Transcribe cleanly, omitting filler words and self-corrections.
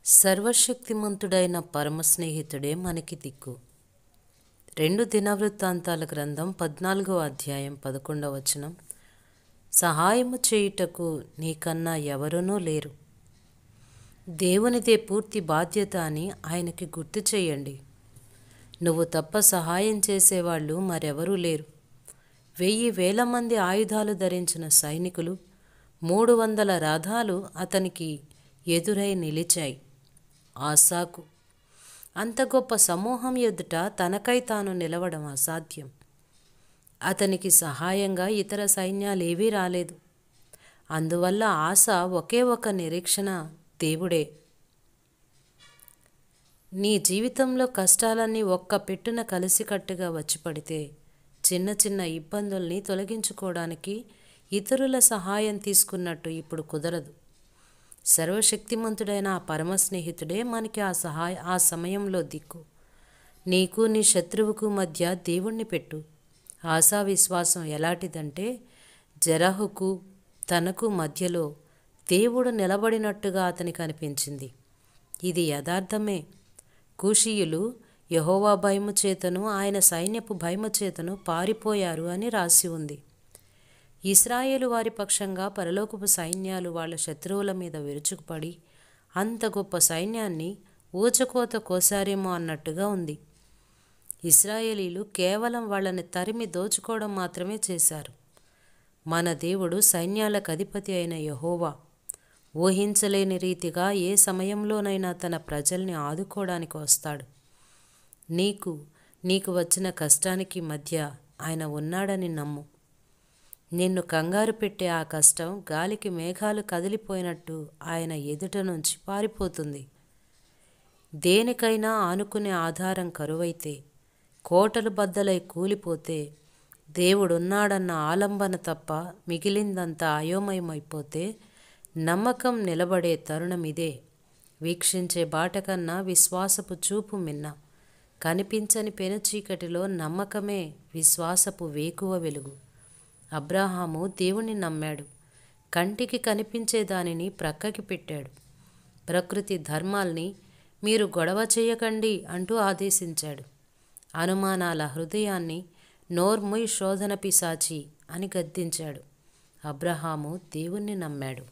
సర్వశక్తిమంతుడైన పరమస్నేహితుడే మనకి దిక్కు. 2 దినవృత్తాంతాల గ్రంథం 14వ అధ్యాయం 11వ వచనం. సహాయము చేయుటకు నీకన్నా ఎవరునూ లేరు. దేవునిదే పూర్తి బాధ్యత అని ఆయనకి గుర్తు చేయండి. నువ్వు తప్ప సహాయం చేసేవాళ్ళు మరెవరూ లేరు. 1000 మంది ఆయుధాలు ధరించిన సైనికులు, 300 రథాలు అతనికి ఎదురై నిలిచాయి. ఆసాకు అంత గొప్ప సమూహం ఎదుట తనకై తాను నిలవడం అసాధ్యం. అతనికి సహాయంగా ఇతర సైన్యాలేవీ రాలేదు. అందువల్ల ఆస ఒకే ఒక నిరీక్షణ దేవుడే. నీ జీవితంలో కష్టాలన్నీ ఒక్క పెట్టున కలిసికట్టుగా వచ్చి పడితే చిన్న చిన్న ఇబ్బందుల్ని తొలగించుకోవడానికి ఇతరుల సహాయం తీసుకున్నట్టు ఇప్పుడు కుదరదు. సర్వశక్తిమంతుడైన ఆ పరమస్నేహితుడే మనకి ఆ సమయంలో దిక్కు. నీకు నీ శత్రువుకు మధ్య దేవుణ్ణి పెట్టు. ఆశా విశ్వాసం ఎలాంటిదంటే జెరహుకు తనకు మధ్యలో దేవుడు నిలబడినట్టుగా అతనికి అనిపించింది. ఇది యథార్థమే. కూషీయులు యెహోవా భయము చేతను ఆయన సైన్యపు భయము చేతను పారిపోయారు అని రాసి ఉంది. ఇశ్రాయేలు వారి పక్షంగా పరలోకపు సైన్యాలు వాళ్ళ శత్రువుల మీద విరుచుకుపడి అంత గొప్ప సైన్యాన్ని ఊచకోత కోసారేమో అన్నట్టుగా ఉంది. ఇశ్రాయేలీలు కేవలం వాళ్ళని తరిమి దోచుకోవడం మాత్రమే చేశారు. మన దేవుడు సైన్యాలకు అధిపతి అయిన యెహోవా ఊహించలేని రీతిగా ఏ సమయంలోనైనా తన ప్రజల్ని ఆదుకోవడానికి వస్తాడు. నీకు వచ్చిన కష్టానికి మధ్య ఆయన ఉన్నాడని నమ్ము. నిన్ను కంగారు పెట్టే ఆ కష్టం గాలికి మేఘాలు కదిలిపోయినట్టు ఆయన ఎదుట నుంచి పారిపోతుంది. దేనికైనా ఆనుకునే ఆధారం కరువైతే, కోటలు బద్దలై కూలిపోతే, దేవుడున్నాడన్న ఆలంబన తప్ప మిగిలిందంతా అయోమయమైపోతే నమ్మకం నిలబడే తరుణం ఇదే. వీక్షించే బాట కన్నా విశ్వాసపు చూపు మిన్న. కనిపించని పెనుచీకటిలో నమ్మకమే విశ్వాసపు వేకువ వెలుగు. అబ్రాహాము దేవుణ్ణి నమ్మాడు. కంటికి కనిపించే దానిని ప్రక్కకి పెట్టాడు. ప్రకృతి ధర్మాల్ని మీరు గొడవ చేయకండి అంటూ ఆదేశించాడు. అనుమానాల హృదయాన్ని నోర్ముయ్ శోధన పిశాచి అని గద్దించాడు. అబ్రాహాము దేవుణ్ణి నమ్మాడు.